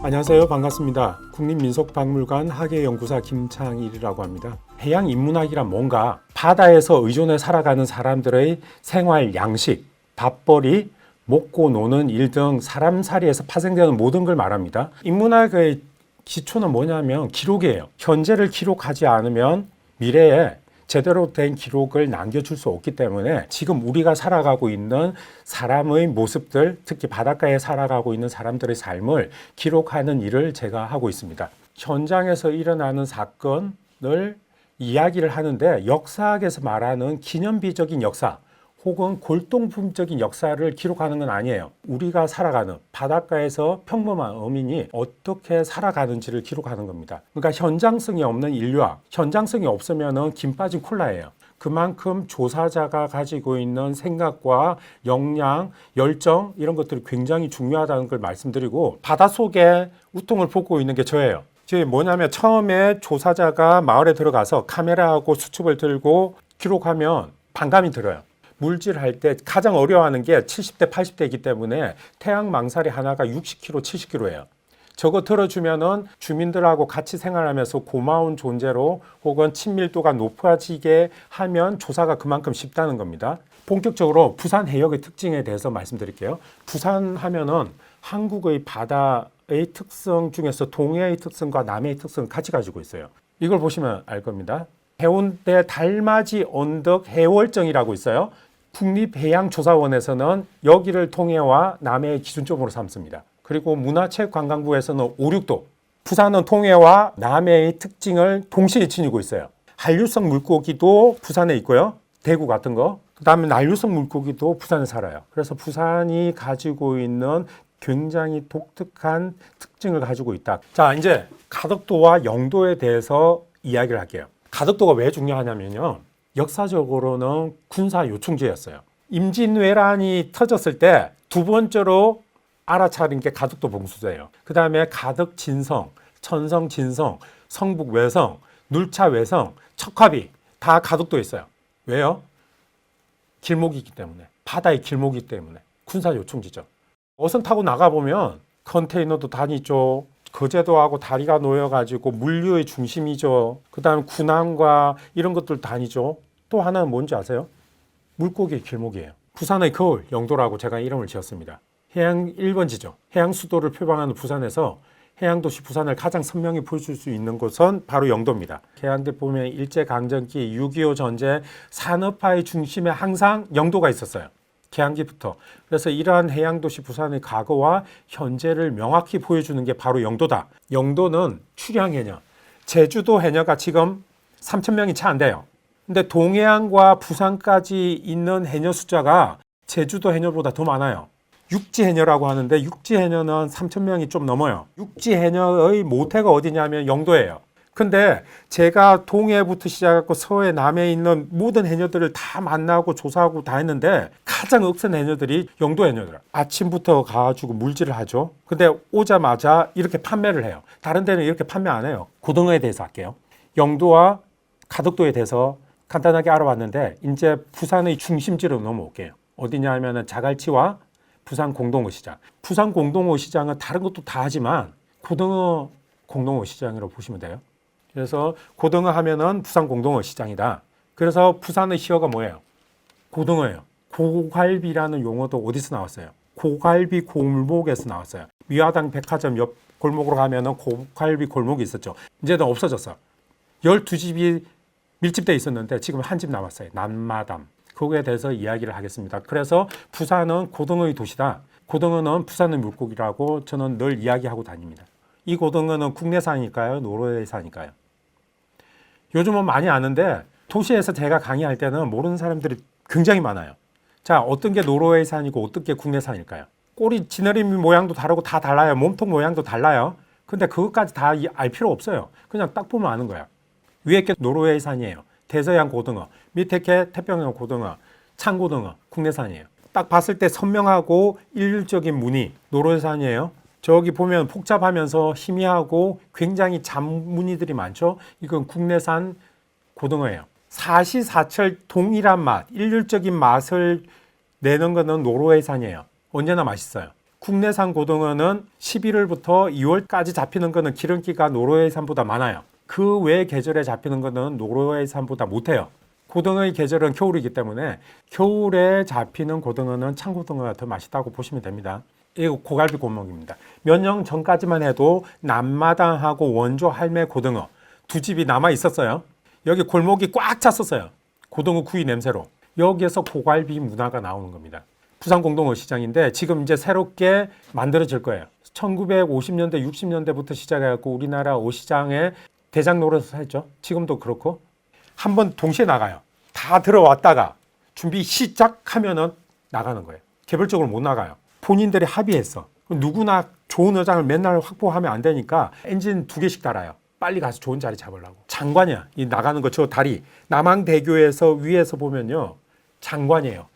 안녕하세요. 반갑습니다. 국립민속박물관 학예연구사 김창일이라고 합니다. 해양인문학이란 뭔가 바다에서 의존해 살아가는 사람들의 생활 양식, 밥벌이, 먹고 노는 일 등 사람살이에서 파생되는 모든 걸 말합니다. 인문학의 기초는 뭐냐면 기록이에요. 현재를 기록하지 않으면 미래에 제대로 된 기록을 남겨줄 수 없기 때문에 지금 우리가 살아가고 있는 사람의 모습들, 특히 바닷가에 살아가고 있는 사람들의 삶을 기록하는 일을 제가 하고 있습니다. 현장에서 일어나는 사건을 이야기를 하는데 역사학에서 말하는 기념비적인 역사 혹은 골동품적인 역사를 기록하는 건 아니에요. 우리가 살아가는 바닷가에서 평범한 어민이 어떻게 살아가는지를 기록하는 겁니다. 그러니까 현장성이 없는 인류학, 현장성이 없으면 김 빠진 콜라예요. 그만큼 조사자가 가지고 있는 생각과 역량, 열정 이런 것들이 굉장히 중요하다는 걸 말씀드리고 바닷속에 우통을 벗고 있는 게 저예요. 이게 뭐냐면 처음에 조사자가 마을에 들어가서 카메라하고 수첩을 들고 기록하면 반감이 들어요. 물질할 때 가장 어려워하는 게 70대, 80대이기 때문에 태양 망사리 하나가 60kg, 70kg예요. 저거 들어주면은 주민들하고 같이 생활하면서 고마운 존재로 혹은 친밀도가 높아지게 하면 조사가 그만큼 쉽다는 겁니다. 본격적으로 부산 해역의 특징에 대해서 말씀드릴게요. 부산 하면은 한국의 바다의 특성 중에서 동해의 특성과 남해의 특성을 같이 가지고 있어요. 이걸 보시면 알 겁니다. 해운대 달맞이 언덕 해월정이라고 있어요. 국립해양조사원에서는 여기를 통해와 남해의 기준점으로 삼습니다. 그리고 문화체육관광부에서는 5, 6도, 부산은 통해와 남해의 특징을 동시에 지니고 있어요. 한류성 물고기도 부산에 있고요. 대구 같은 거. 그 다음에 난류성 물고기도 부산에 살아요. 그래서 부산이 가지고 있는 굉장히 독특한 특징을 가지고 있다. 자, 이제 가덕도와 영도에 대해서 이야기를 할게요. 가덕도가 왜 중요하냐면요. 역사적으로는 군사 요충지였어요. 임진왜란이 터졌을 때 두 번째로 알아차린 게 가덕도 봉수제예요. 그 다음에 가덕진성, 천성진성, 성북외성, 눌차외성, 척화비 다 가덕도에 있어요. 왜요? 길목이 있기 때문에, 바다의 길목이기 때문에 군사 요충지죠. 어선 타고 나가보면 컨테이너도 다니죠. 거제도 하고 다리가 놓여가지고 물류의 중심이죠. 그 다음에 군항과 이런 것들 다니죠. 또 하나는 뭔지 아세요? 물고기의 길목이에요. 부산의 거울, 영도라고 제가 이름을 지었습니다. 해양 1번지죠. 해양 수도를 표방하는 부산에서 해양도시 부산을 가장 선명히 보여줄 수 있는 곳은 바로 영도입니다. 해양대 보면 일제강점기, 6.25 전쟁, 산업화의 중심에 항상 영도가 있었어요. 개항기부터. 그래서 이러한 해양도시 부산의 과거와 현재를 명확히 보여주는 게 바로 영도다. 영도는 출향해녀, 제주도 해녀가 지금 3,000명이 채 안 돼요. 근데 동해안과 부산까지 있는 해녀 숫자가 제주도 해녀보다 더 많아요. 육지 해녀라고 하는데 육지 해녀는 3,000명이 좀 넘어요. 육지 해녀의 모태가 어디냐면 영도예요. 근데 제가 동해부터 시작하고 서해, 남해에 있는 모든 해녀들을 다 만나고 조사하고 다 했는데 가장 억센 해녀들이 영도 해녀들. 아침부터 가가지고 물질을 하죠. 근데 오자마자 이렇게 판매를 해요. 다른 데는 이렇게 판매 안 해요. 고등어에 대해서 할게요. 영도와 가덕도에 대해서 간단하게 알아봤는데 이제 부산의 중심지로 넘어올게요. 어디냐 하면은 자갈치와 부산 공동어 시장. 부산 공동어 시장은 다른 것도 다 하지만 고등어 공동어 시장이라고 보시면 돼요. 그래서 고등어 하면은 부산 공동어 시장이다. 그래서 부산의 시어가 뭐예요? 고등어예요. 고갈비라는 용어도 어디서 나왔어요? 고갈비 골목에서 나왔어요. 위화당 백화점 옆 골목으로 가면은 고갈비 골목이 있었죠. 이제는 없어졌어. 12집이 밀집돼 있었는데 지금 한 집 남았어요. 남마담. 거기에 대해서 이야기를 하겠습니다. 그래서 부산은 고등어의 도시다. 고등어는 부산의 물고기라고 저는 늘 이야기하고 다닙니다. 이 고등어는 국내산일까요? 노르웨이산일까요? 요즘은 많이 아는데 도시에서 제가 강의할 때는 모르는 사람들이 굉장히 많아요. 자, 어떤 게 노르웨이산이고 어떤 게 국내산일까요? 꼬리 지느러미 모양도 다르고 다 달라요. 몸통 모양도 달라요. 근데 그것까지 다 알 필요 없어요. 그냥 딱 보면 아는 거야. 위에 게 노르웨이산이에요. 대서양 고등어, 밑에 게 태평양 고등어, 창고등어, 국내산이에요. 딱 봤을 때 선명하고 일률적인 무늬, 노르웨이산이에요. 저기 보면 복잡하면서 희미하고 굉장히 잔무늬들이 많죠. 이건 국내산 고등어예요. 사시사철 동일한 맛, 일률적인 맛을 내는 거는 노르웨이산이에요. 언제나 맛있어요. 국내산 고등어는 11월부터 2월까지 잡히는 거는 기름기가 노르웨이산보다 많아요. 그 외 계절에 잡히는 거는 노르웨이산보다 못해요. 고등어의 계절은 겨울이기 때문에 겨울에 잡히는 고등어는 창고등어가 더 맛있다고 보시면 됩니다. 이거 고갈비 골목입니다. 몇 년 전까지만 해도 남마당하고 원조 할매 고등어 두 집이 남아 있었어요. 여기 골목이 꽉 찼었어요. 고등어 구이 냄새로. 여기에서 고갈비 문화가 나오는 겁니다. 부산 공동어 시장인데 지금 이제 새롭게 만들어질 거예요. 1950년대, 60년대부터 시작해갖고 우리나라 어시장의 대장 노릇을 했죠. 지금도 그렇고 한번 동시에 나가요. 다 들어왔다가 준비 시작하면은 나가는 거예요. 개별적으로 못 나가요. 본인들이 합의했어. 누구나 좋은 의장을 맨날 확보하면 안 되니까 엔진 2개씩 달아요. 빨리 가서 좋은 자리 잡으려고. 장관이야. 이 나가는 거 저 다리. 남항대교에서 위에서 보면요. 장관이에요.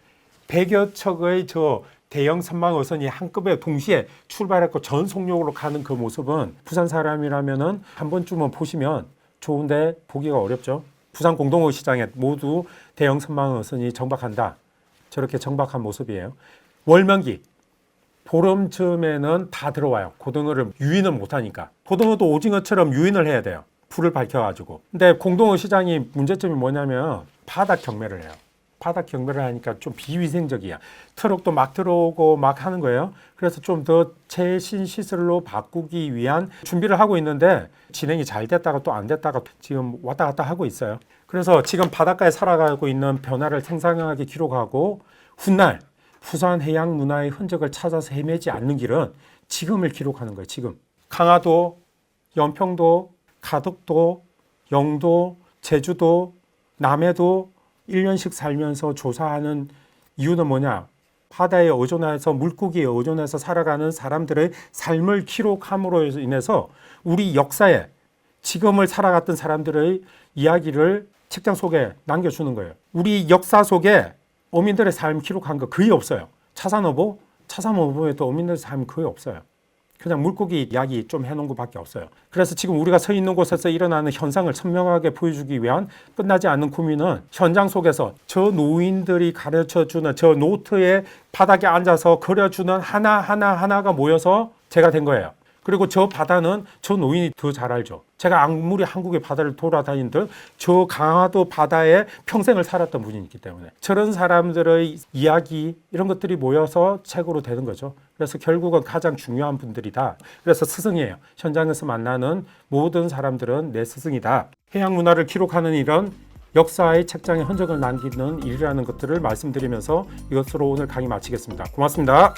100여 척의 저 대형 선망 어선이 한꺼번에 동시에 출발했고 전속력으로 가는 그 모습은 부산 사람이라면은 한 번쯤은 보시면 좋은데 보기가 어렵죠. 부산 공동어 시장에 모두 대형 선망 어선이 정박한다. 저렇게 정박한 모습이에요. 월명기 보름쯤에는 다 들어와요. 고등어를 유인은 못하니까. 고등어도 오징어처럼 유인을 해야 돼요. 불을 밝혀가지고. 근데 공동어 시장이 문제점이 뭐냐면 바닥 경매를 해요. 바닥 경매를 하니까 좀 비위생적이야. 트럭도 막 들어오고 막 하는 거예요. 그래서 좀 더 최신 시설로 바꾸기 위한 준비를 하고 있는데 진행이 잘 됐다가 또 안 됐다가 지금 왔다 갔다 하고 있어요. 그래서 지금 바닷가에 살아가고 있는 변화를 생생하게 기록하고 훗날 부산 해양 문화의 흔적을 찾아서 헤매지 않는 길은 지금을 기록하는 거예요. 지금. 강화도, 연평도, 가덕도, 영도, 제주도, 남해도 1년씩 살면서 조사하는 이유는 뭐냐? 바다에 의존해서 물고기에 의존해서 살아가는 사람들의 삶을 기록함으로 인해서 우리 역사에 지금을 살아갔던 사람들의 이야기를 책장 속에 남겨주는 거예요. 우리 역사 속에 어민들의 삶 기록한 거 거의 없어요. 차산어보에도 어민들의 삶 거의 없어요. 그냥 물고기 이야기 좀 해놓은 것밖에 없어요. 그래서 지금 우리가 서 있는 곳에서 일어나는 현상을 선명하게 보여주기 위한 끝나지 않는 고민은 현장 속에서 저 노인들이 가르쳐주는 저 노트에 바닥에 앉아서 그려주는 하나가 모여서 제가 된 거예요. 그리고 저 바다는 저 노인이 더 잘 알죠. 제가 아무리 한국의 바다를 돌아다니든 저 강화도 바다에 평생을 살았던 분이 있기 때문에 저런 사람들의 이야기 이런 것들이 모여서 책으로 되는 거죠. 그래서 결국은 가장 중요한 분들이다. 그래서 스승이에요. 현장에서 만나는 모든 사람들은 내 스승이다. 해양 문화를 기록하는 일은 역사의 책장에 흔적을 남기는 일이라는 것들을 말씀드리면서 이것으로 오늘 강의 마치겠습니다. 고맙습니다.